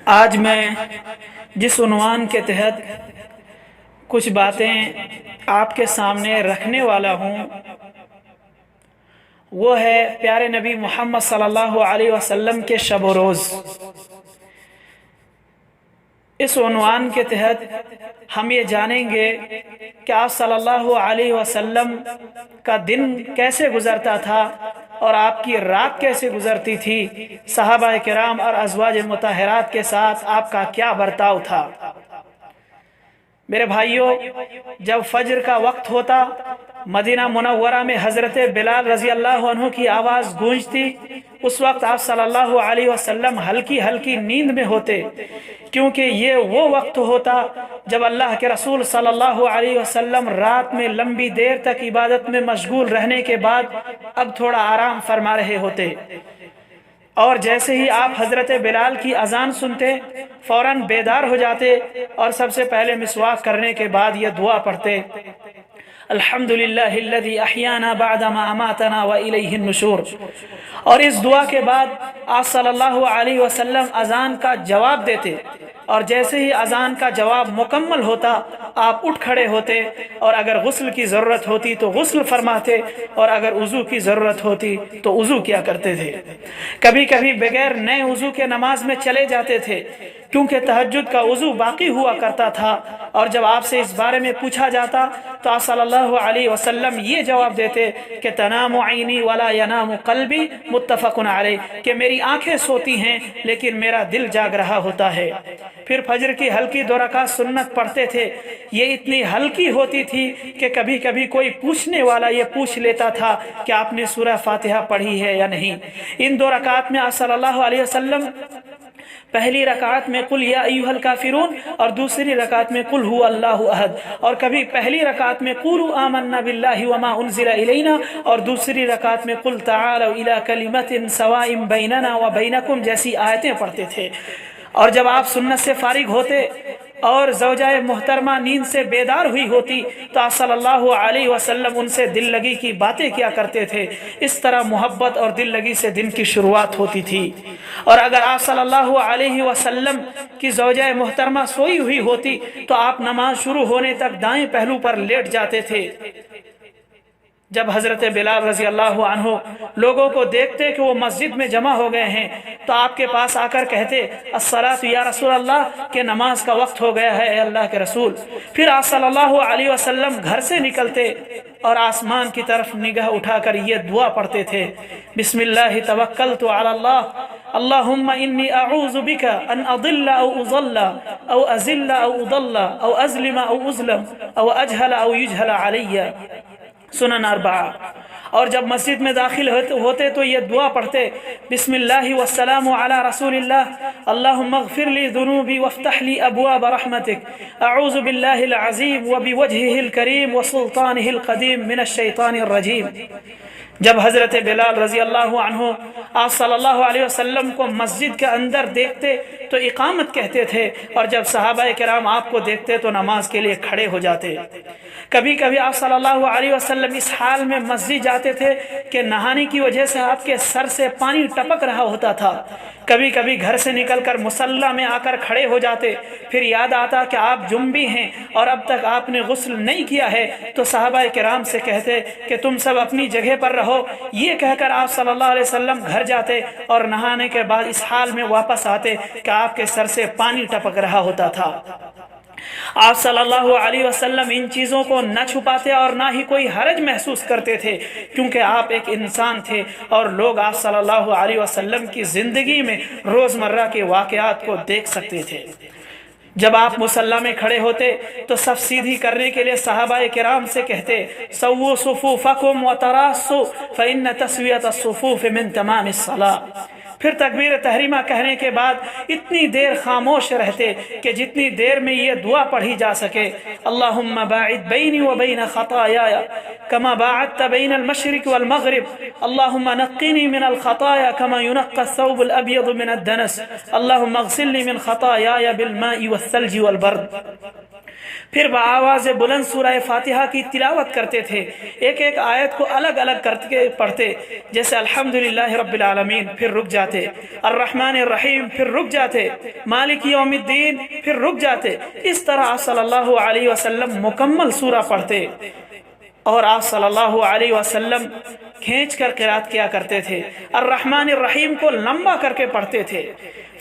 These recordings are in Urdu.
آج میں جس عنوان کے تحت کچھ باتیں آپ کے سامنے رکھنے والا ہوں وہ ہے پیارے نبی محمد صلی اللہ علیہ وسلم کے شب و روز۔ اس عنوان کے تحت ہم یہ جانیں گے کہ آپ صلی اللہ علیہ وسلم کا دن کیسے گزرتا تھا اور آپ کی رات کیسے گزرتی تھی، صحابہ کرام اور ازواج مطہرات کے ساتھ آپ کا کیا برتاؤ تھا۔ میرے بھائیوں، جب فجر کا وقت ہوتا مدینہ منورہ میں حضرت بلال رضی اللہ عنہ کی آواز گونجتی، اس وقت آپ صلی اللہ علیہ وسلم ہلکی ہلکی نیند میں ہوتے، کیونکہ یہ وہ وقت ہوتا جب اللہ کے رسول صلی اللہ علیہ وسلم رات میں لمبی دیر تک عبادت میں مشغول رہنے کے بعد اب تھوڑا آرام فرما رہے ہوتے، اور جیسے ہی آپ حضرت بلال کی اذان سنتے فوراً بیدار ہو جاتے اور سب سے پہلے مسواک کرنے کے بعد یہ دعا پڑھتے، الحمدللہ الذی احیانا بعد ما اماتنا والیہ النشور۔ اور اس دعا کے بعد آپ صلی اللہ علیہ وسلم اذان کا جواب دیتے، اور جیسے ہی اذان کا جواب مکمل ہوتا آپ اٹھ کھڑے ہوتے، اور اگر غسل کی ضرورت ہوتی تو غسل فرماتے، اور اگر وضو کی ضرورت ہوتی تو وضو کیا کرتے تھے۔ کبھی کبھی بغیر نئے وضو کے نماز میں چلے جاتے تھے، کیونکہ تہجد کا وضو باقی ہوا کرتا تھا، اور جب آپ سے اس بارے میں پوچھا جاتا تو آپ صلی اللہ علیہ وسلم یہ جواب دیتے کہ تنام عینی ولا ینام قلبی متفق علیہ، کہ میری آنکھیں سوتی ہیں لیکن میرا دل جاگ رہا ہوتا ہے۔ پھر فجر کی ہلکی 2 رکعت سنت پڑھتے تھے، یہ اتنی ہلکی ہوتی تھی کہ کبھی کبھی کوئی پوچھنے والا یہ پوچھ لیتا تھا کہ آپ نے سورہ فاتحہ پڑھی ہے یا نہیں۔ ان 2 رکعات میں آپ صلی اللہ علیہ وسلم پہلی رکعت میں قل یا ایھا الکافرون اور دوسری رکعت میں قل ھو اللہ احد، اور کبھی پہلی رکعت میں قولوا آمنا باللہ وما انزل الینا اور دوسری رکعت میں قل تعالوا الی کلمۃ سواء بیننا وبینکم جیسی آیتیں پڑھتے تھے۔ اور جب آپ سنت سے فارغ ہوتے اور زوجہ محترمہ نیند سے بیدار ہوئی ہوتی تو آپ صلی اللہ علیہ وسلم ان سے دل لگی کی باتیں کیا کرتے تھے۔ اس طرح محبت اور دل لگی سے دن کی شروعات ہوتی تھی۔ اور اگر آپ صلی اللہ علیہ وسلم کی زوجہ محترمہ سوئی ہوئی ہوتی تو آپ نماز شروع ہونے تک دائیں پہلو پر لیٹ جاتے تھے۔ جب حضرت بلال رضی اللہ عنہ لوگوں کو دیکھتے کہ وہ مسجد میں جمع ہو گئے ہیں تو آپ کے پاس آ کر کہتے الصلاۃ یا رسول اللہ، کہ نماز کا وقت ہو گیا ہے اے اللہ کے رسول۔ پھر آپ صلی اللہ علیہ وسلم گھر سے نکلتے اور آسمان کی طرف نگاہ اٹھا کر یہ دعا پڑھتے تھے، بسم اللہ توکلت علی اللہ اللہم انی اعوذ بک ان اضل او اضل او ازل او اضل او ازلم او ازلم او اجہل او یجہل علی، سنن 4۔ اور جب مسجد میں داخل ہوتے تو یہ دعا پڑھتے، بسم اللہ والسلام علی رسول اللہ اللہم اغفر لی ذنوبی وافتح لی ابواب رحمتک اعوذ باللہ العظیم وبوجہہ الکریم وسلطانہ القدیم من الشیطان الرجیم۔ جب حضرت بلال رضی اللہ عنہ آپ صلی اللہ علیہ وسلم کو مسجد کے اندر دیکھتے تو اقامت کہتے تھے، اور جب صحابہ کرام آپ کو دیکھتے تو نماز کے لیے کھڑے ہو جاتے۔ کبھی کبھی آپ صلی اللہ علیہ وسلم اس حال میں مسجد جاتے تھے کہ نہانے کی وجہ سے آپ کے سر سے پانی ٹپک رہا ہوتا تھا۔ کبھی کبھی گھر سے نکل کر مصلی میں آ کر کھڑے ہو جاتے، پھر یاد آتا کہ آپ جنبی ہیں اور اب تک آپ نے غسل نہیں کیا ہے، تو صحابہ کرام سے کہتے کہ تم سب اپنی جگہ پر رہو۔ یہ کہہ کر آپ صلی اللہ علیہ وسلم گھر جاتے اور نہانے کے بعد اس حال میں واپس آتے کہ آپ کے سر سے پانی ٹپک رہا ہوتا تھا۔ آپ صلی اللہ علیہ وسلم ان چیزوں کو نہ چھپاتے اور نہ ہی کوئی حرج محسوس کرتے تھے، کیونکہ آپ ایک انسان تھے اور لوگ آپ صلی اللہ علیہ وسلم کی زندگی میں روزمرہ کے واقعات کو دیکھ سکتے تھے۔ جب آپ مصلی میں کھڑے ہوتے تو صف سیدھی کرنے کے لیے صحابہ کرام سے کہتے سووا صفوفکم وتراصوا فإن تسویۃ الصفوف من تمام الصلاۃ۔ پھر تکبیر تحریمہ کہنے کے بعد اتنی دیر خاموش رہتے کہ جتنی دیر میں یہ دعا پڑھی جا سکے، اللہم باعد بینی و بین خطایای کما باعدت بین المشرق والمغرب اللہم نقنی من الخطایا کما ینقی الثوب الابیض من الدنس اللہم اغسلنی من خطایای بالماء والثلج والبرد۔ پھر بآواز بلند سورہ فاتحہ کی تلاوت کرتے تھے، ایک ایک آیت کو الگ الگ کر کے پڑھتے، جیسے الحمدللہ رب العالمین، پھر رک جاتے، الرحمن الرحیم، پھر رک جاتے، مالک یوم الدین، پھر رک جاتے۔ اس طرح آپ صلی اللہ علیہ وسلم مکمل سورہ پڑھتے، اور آپ صلی اللہ علیہ وسلم کھینچ کر قرات کیا کرتے تھے۔ الرحمن الرحیم کو لمبا کر کے پڑھتے تھے۔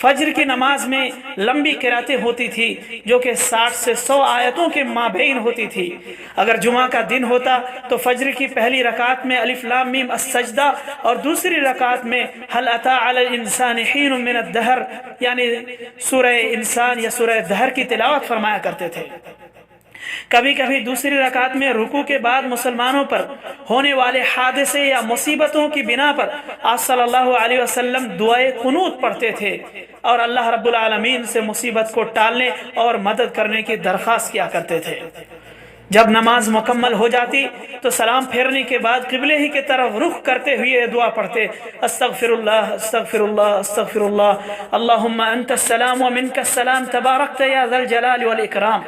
فجر کی نماز میں لمبی قراتیں ہوتی تھی جو کہ 60 سے 100 آیتوں کے مابین ہوتی تھی۔ اگر جمعہ کا دن ہوتا تو فجر کی پہلی رکعت میں الف لام میم السجدہ، اور دوسری رکعت میں هل اتى على الانسان حين من الدهر یعنی سورہ انسان یا سورہ دہر کی تلاوت فرمایا کرتے تھے۔ کبھی کبھی دوسری رکعت میں رکوع کے بعد مسلمانوں پر ہونے والے حادثے یا مصیبتوں کی بنا پر آپ صلی اللہ علیہ وسلم دعائے قنوت پڑھتے تھے اور اللہ رب العالمین سے مصیبت کو ٹالنے اور مدد کرنے کی درخواست کیا کرتے تھے۔ جب نماز مکمل ہو جاتی تو سلام پھیرنے کے بعد قبلے ہی کی طرف رخ کرتے ہوئے دعا پڑھتے، استغفر اللہ استغفر اللہ استغفر اللہ، اللہم انت السلام ومنک السلام تبارکت یا ذا الجلال والاکرام۔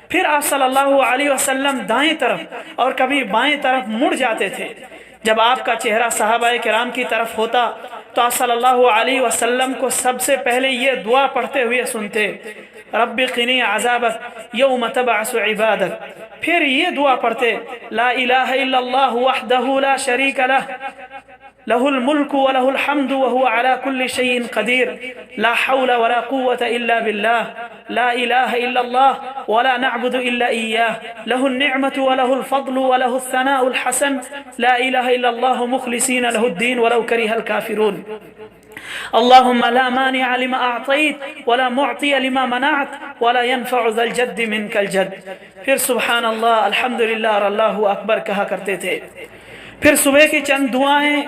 پھر آپ صلی اللہ علیہ وسلم دائیں طرف اور کبھی بائیں طرف مڑ جاتے تھے۔ جب آپ کا چہرہ صحابہ کرام کی طرف ہوتا تو آپ صلی اللہ علیہ وسلم کو سب سے پہلے یہ دعا پڑھتے ہوئے سنتے، رب قنی عذابک یوم تبعث عبادک۔ پھر یہ دعا پڑھتے، لا الہ الا اللہ وحدہ لا شریک لہ، لہ الملک ولہ الحمد وہو علی کل شیء قدیر، لا حول ولا قوة الا باللہ، لا الہ الا اللہ ولا نعبد الا ایاہ، لہ النعمة ولہ الفضل ولہ الثناء الحسن، لا الہ الا اللہ مخلصین لہ الدین ولو کرہ الکافرون۔ اللهم لا مانع لما اعطيت ولا معطي لما منعت ولا ينفع ذا الجد منك الجد۔ پھر سبحان اللہ، الحمدللہ اور اللہ اکبر کہا کرتے تھے۔ پھر صبح کی چند دعائیں،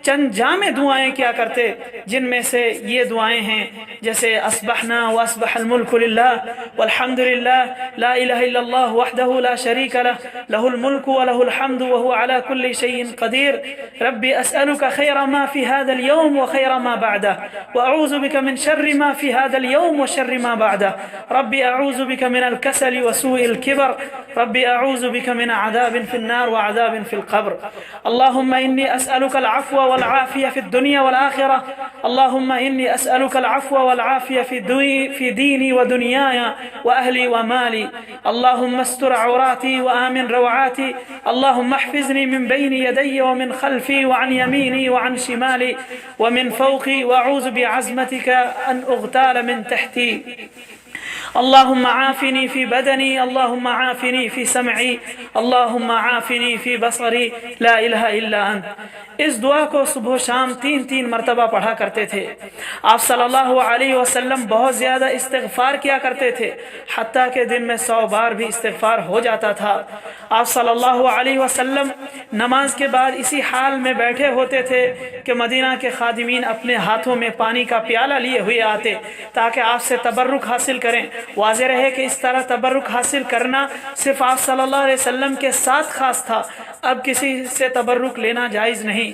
چند جامع دعائیں کیا کرتے، جن میں سے یہ دعائیں ہیں جیسے اصبحنا واصبح الملک للہ والحمد للہ، لا الہ الا اللہ وحدہ لا شریک لہ، لہ الملک ولہ الحمد وہو علی کل شیء قدیر، ربی اسألک خیر ما فی هذا اليوم وخیر ما بعدہ، واعوذ بک من شر ما فی هذا اليوم وشر ما بعدہ، ربی اعوذ بک من الکسل وسوء الكبر، ربی اعوذ بک من عذاب فی النار وعذاب فی القبر، اللہم انی اسألک العفو والعافية في الدنيا والآخرة، اللهم إني أسألك العفو والعافية في ديني ودنياي وأهلي ومالي، اللهم استر عوراتي وآمن روعاتي، اللهم احفظني من بين يدي ومن خلفي وعن يميني وعن شمالي ومن فوقي، وأعوذ بعزمتك أن أغتال من تحتي، اللهم عافني في بدني، اللهم عافني في سمعي، اللهم عافني في بصري، لا الہ الا انت۔ اس دعا کو صبح و شام 3 مرتبہ پڑھا کرتے تھے۔ آپ صلی اللہ علیہ وسلم بہت زیادہ استغفار کیا کرتے تھے، حتیٰ کہ دن میں 100 بار بھی استغفار ہو جاتا تھا۔ آپ صلی اللہ علیہ وسلم نماز کے بعد اسی حال میں بیٹھے ہوتے تھے کہ مدینہ کے خادمین اپنے ہاتھوں میں پانی کا پیالہ لیے ہوئے آتے تاکہ آپ سے تبرک حاصل کریں۔ واضح رہے کہ اس طرح تبرک حاصل کرنا صرف آپ صلی اللہ علیہ وسلم کے ساتھ خاص تھا، اب کسی سے تبرک لینا جائز نہیں۔